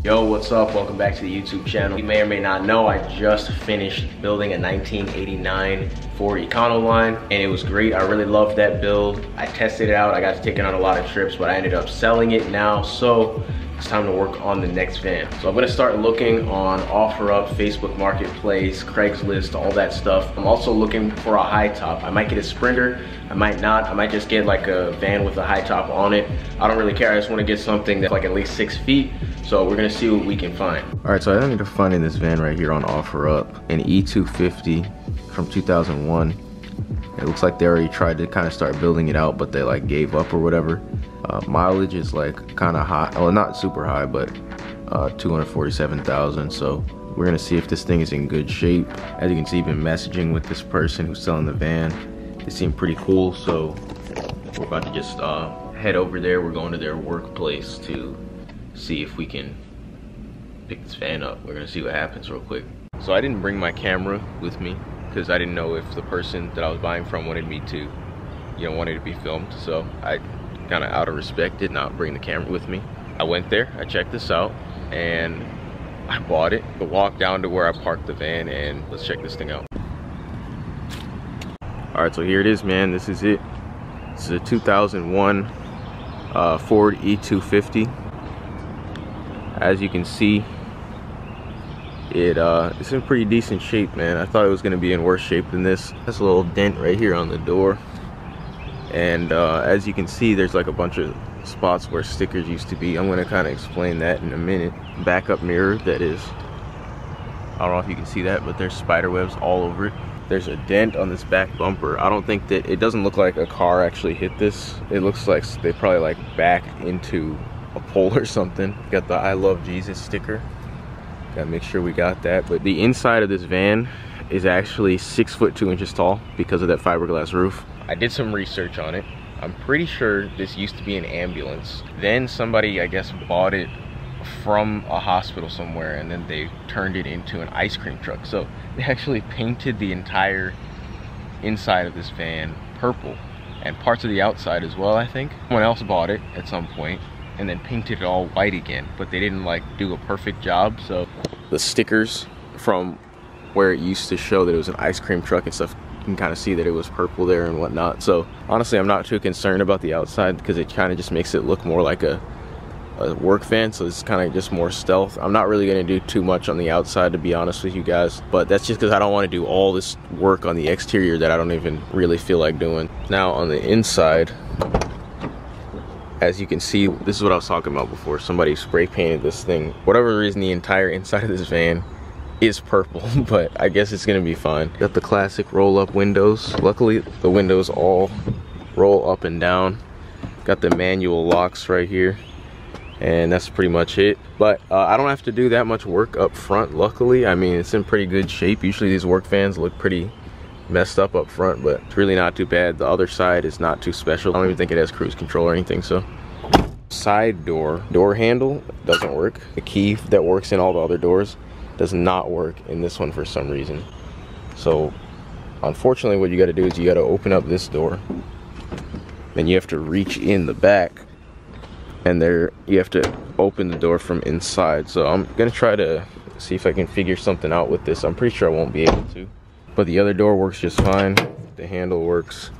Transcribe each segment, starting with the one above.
Yo, what's up? Welcome back to the YouTube channel. You may or may not know, I just finished building a 1989 Ford Econoline, and it was great. I really loved that build. I tested it out. I got to take it on a lot of trips, but I ended up selling it now, so it's time to work on the next van. So I'm gonna start looking on OfferUp, Facebook Marketplace, Craigslist, all that stuff. I'm also looking for a high top. I might get a Sprinter, I might not. I might just get like a van with a high top on it. I don't really care. I just wanna get something that's like at least 6 feet. So we're gonna see what we can find. All right, so I ended up finding this van right here on OfferUp, an E250 from 2001. It looks like they already tried to kind of start building it out, but they like gave up or whatever. Mileage is like kind of high, well, not super high, but 247,000. So we're gonna see if this thing is in good shape. As you can see, I've been messaging with this person who's selling the van. They seem pretty cool, so we're about to just head over there. We're going to their workplace to see if we can pick this van up. We're gonna see what happens real quick. So I didn't bring my camera with me because I didn't know if the person that I was buying from wanted me to, wanted to be filmed. So I kind of out of respect did not bring the camera with me. I went there, I checked this out, and I bought it. I walked down to where I parked the van, and let's check this thing out. All right, so here it is, man. This is it. This is a 2001 Ford E250. As you can see, it's in pretty decent shape, man. I thought it was gonna be in worse shape than this. There's a little dent right here on the door. And as you can see, there's like a bunch of spots where stickers used to be. I'm gonna kind of explain that in a minute. Backup mirror, that is. I don't know if you can see that, but there's spider webs all over it. There's a dent on this back bumper. I don't think that, it doesn't look like a car actually hit this. It looks like they probably like backed into a pole or something. Got the I love Jesus sticker. Gotta make sure we got that. But the inside of this van is actually 6 foot 2 inches tall because of that fiberglass roof. I did some research on it. I'm pretty sure this used to be an ambulance. Then somebody, I guess, bought it from a hospital somewhere, and then they turned it into an ice cream truck. So they actually painted the entire inside of this van purple, and parts of the outside as well, I think. Someone else bought it at some point and then painted it all white again, but they didn't like do a perfect job. So the stickers from where it used to show that it was an ice cream truck and stuff, you can kind of see that it was purple there and whatnot. So honestly, I'm not too concerned about the outside because it kind of just makes it look more like a work van. So it's kind of just more stealth. I'm not really going to do too much on the outside, to be honest with you guys, but that's just because I don't want to do all this work on the exterior that I don't even really feel like doing. Now on the inside, as you can see, this is what I was talking about before. Somebody spray painted this thing. Whatever reason, the entire inside of this van is purple, but I guess it's gonna be fine. Got the classic roll-up windows. Luckily, the windows all roll up and down. Got the manual locks right here, and that's pretty much it. But I don't have to do that much work up front, luckily. I mean, it's in pretty good shape. Usually these work vans look pretty messed up front, but it's really not too bad. The other side is not too special. I don't even think it has cruise control or anything. So side door handle doesn't work. The key that works in all the other doors does not work in this one for some reason. So unfortunately, what you got to do is you got to open up this door, then you have to reach in the back, and there you have to open the door from inside. So I'm gonna try to see if I can figure something out with this. I'm pretty sure I won't be able to, but the other door works just fine. The handle works,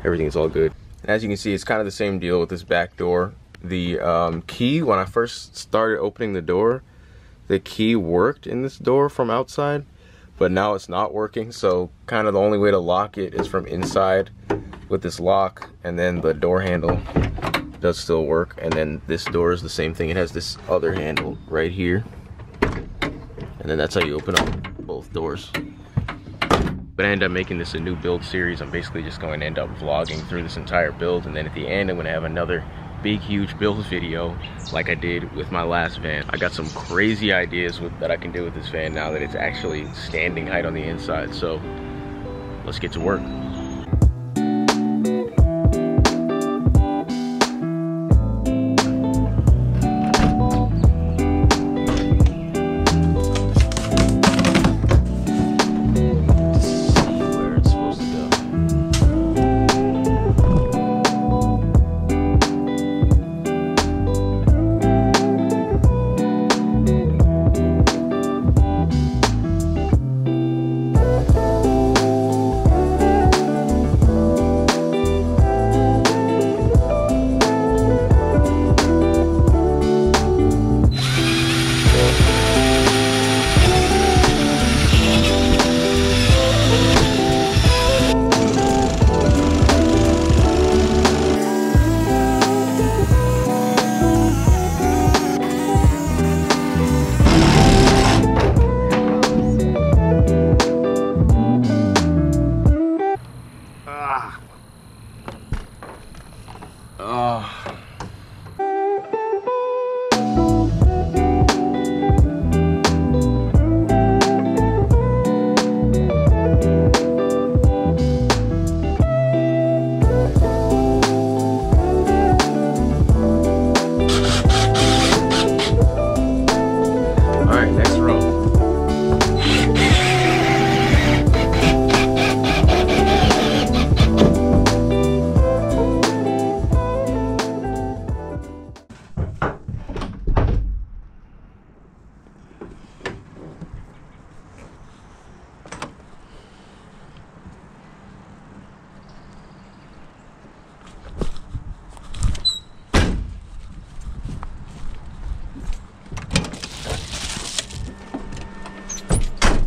everything's all good. And as you can see, it's kind of the same deal with this back door. The key, when I first started opening the door, the key worked in this door from outside, but now it's not working. So kind of the only way to lock it is from inside with this lock, and then the door handle does still work. And then this door is the same thing. It has this other handle right here, and then that's how you open up both doors. But I ended up making this a new build series. I'm basically just going to end up vlogging through this entire build, and then at the end I'm going to have another big huge build video like I did with my last van. I got some crazy ideas that I can do with this van now that it's actually standing height on the inside. So let's get to work. Alright, next row.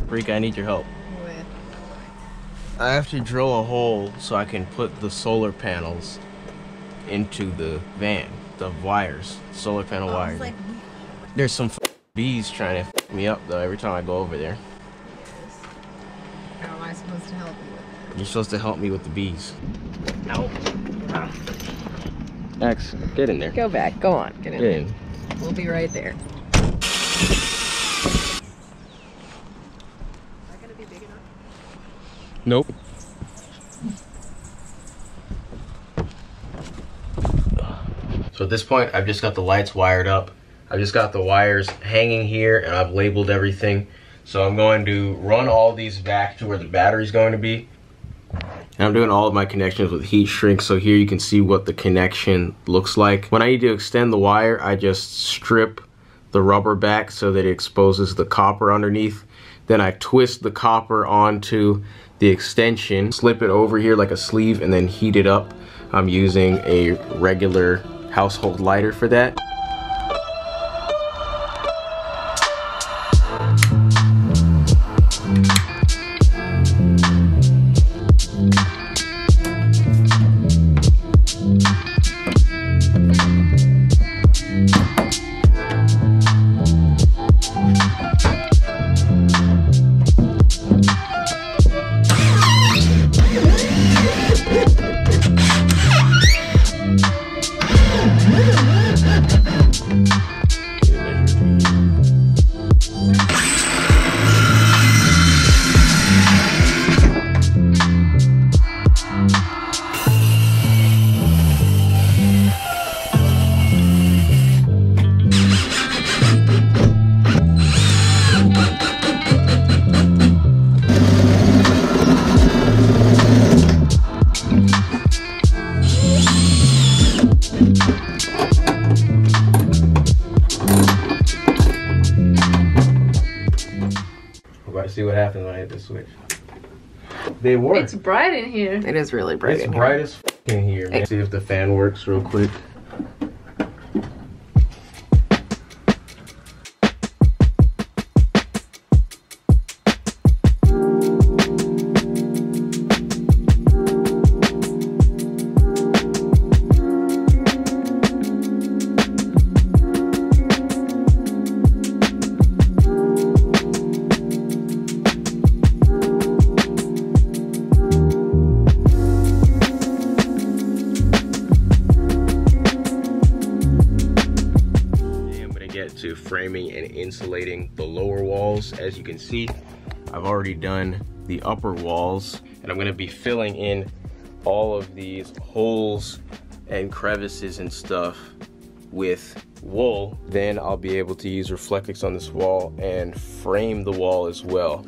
Rika, I need your help. With I have to drill a hole so I can put the solar panels into the van, the wires, solar panel wires. like, There's some bees trying to me up though every time I go over there. how am I supposed to help you with that? You're supposed to help me with the bees. Ow. X, get in there. Go back. Go on. Get in. Get in. We'll be right there. Is that gonna be big enough? Nope. So at this point, I've just got the lights wired up. I've just got the wires hanging here and I've labeled everything. So I'm going to run all these back to where the battery's going to be. And I'm doing all of my connections with heat shrink, so here you can see what the connection looks like. When I need to extend the wire, I just strip the rubber back so that it exposes the copper underneath. Then I twist the copper onto the extension, slip it over here like a sleeve, and then heat it up. I'm using a regular household lighter for that. See what happens when I hit the switch. They work. It's bright in here. It is really bright It's in bright here. as f in here. Let's see if the fan works real quick. To framing and insulating the lower walls. As you can see, I've already done the upper walls, and I'm going to be filling in all of these holes and crevices and stuff with wool. Then I'll be able to use Reflectix on this wall and frame the wall as well.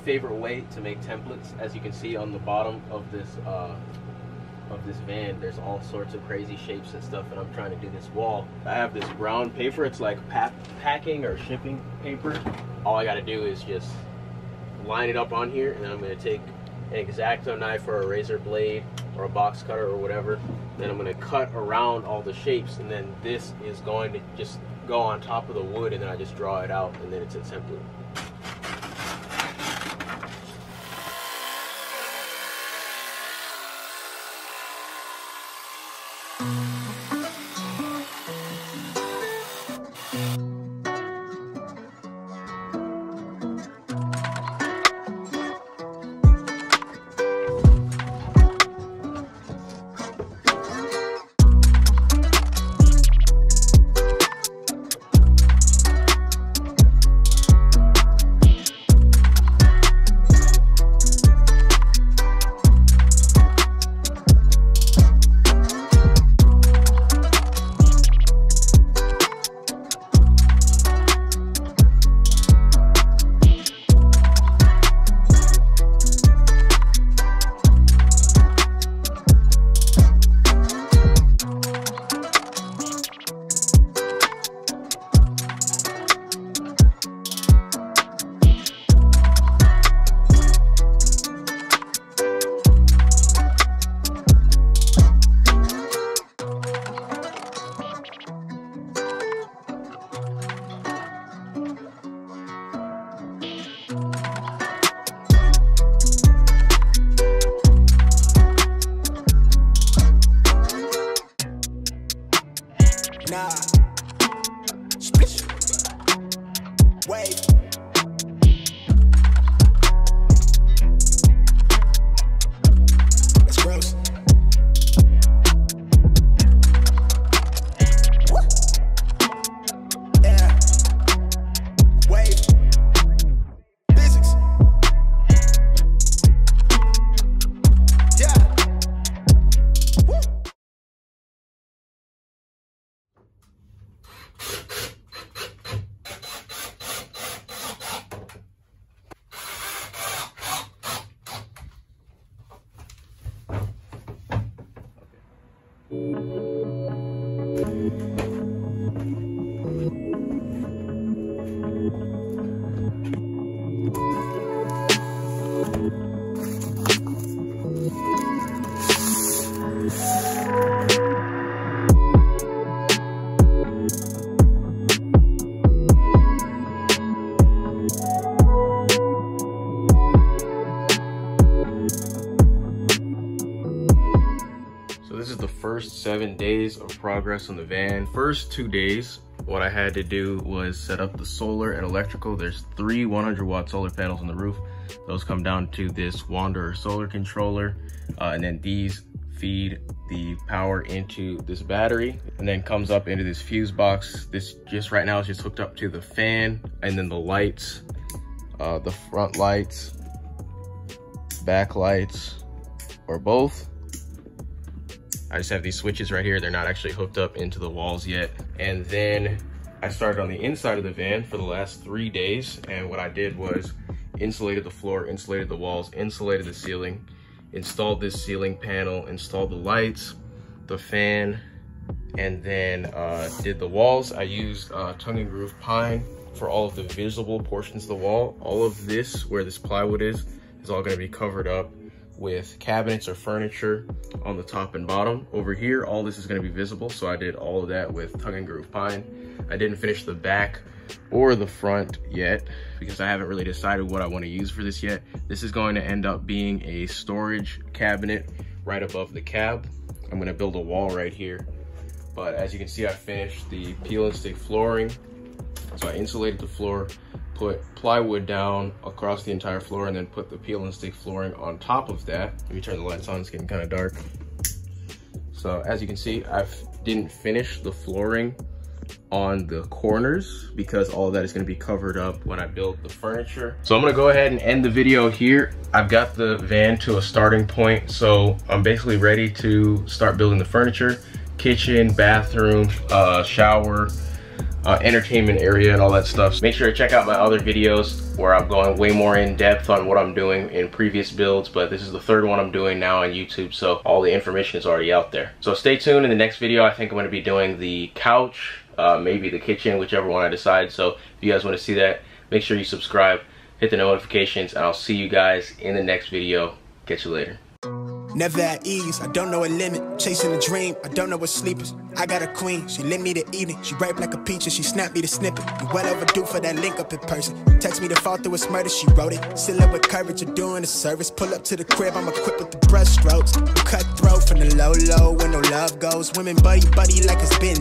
Favorite way to make templates. As you can see on the bottom of this van, there's all sorts of crazy shapes and stuff, and I'm trying to do this wall. I have this brown paper. It's like packing or shipping paper. All I got to do is just line it up on here, and then I'm going to take an X-Acto knife or a razor blade or a box cutter or whatever. Then I'm going to cut around all the shapes, and then this is going to just go on top of the wood, and then I just draw it out, and then it's a template. Nah. Splish. Wave. That's gross. What? Yeah. Wave. Physics. Yeah. Woo. This is the first 7 days of progress on the van. First 2 days, what I had to do was set up the solar and electrical. There's 3 100-watt solar panels on the roof. Those come down to this Wanderer solar controller, and then these feed the power into this battery, and then comes up into this fuse box. This just right now is just hooked up to the fan, and then the lights, the front lights, back lights, or both. I just have these switches right here. They're not actually hooked up into the walls yet. And then I started on the inside of the van for the last 3 days. And what I did was insulated the floor, insulated the walls, insulated the ceiling, installed this ceiling panel, installed the lights, the fan, and then did the walls. I used tongue and groove pine for all of the visible portions of the wall. All of this, where this plywood is all gonna be covered up with cabinets or furniture on the top and bottom. Over here, all this is gonna be visible, so I did all of that with tongue and groove pine. I didn't finish the back or the front yet because I haven't really decided what I wanna use for this yet. This is going to end up being a storage cabinet right above the cab. I'm gonna build a wall right here. But as you can see, I finished the peel and stick flooring. So I insulated the floor, put plywood down across the entire floor, and then put the peel and stick flooring on top of that. Let me turn the lights on, it's getting kind of dark. So as you can see, I didn't finish the flooring on the corners because all of that is going to be covered up when I build the furniture. So I'm going to go ahead and end the video here. I've got the van to a starting point, so I'm basically ready to start building the furniture. Kitchen, bathroom, shower, entertainment area, and all that stuff. So make sure to check out my other videos where I'm going way more in depth on what I'm doing in previous builds, but this is the third one I'm doing now on YouTube, so all the information is already out there. So stay tuned. In the next video, I think I'm going to be doing the couch, maybe the kitchen, whichever one I decide. So if you guys want to see that, make sure you subscribe, hit the notifications, and I'll see you guys in the next video. Catch you later. Never at ease, I don't know a limit. Chasing a dream, I don't know what sleepers. I got a queen, she lit me the evening. She ripe like a peach and she snapped me the snippet. We well overdue for that link up in person. Text me to fall through its murder, she wrote it. Still up with courage, you're doing a service. Pull up to the crib, I'm equipped with the brush strokes. Cutthroat from the low, where no love goes. Women buddy like it's been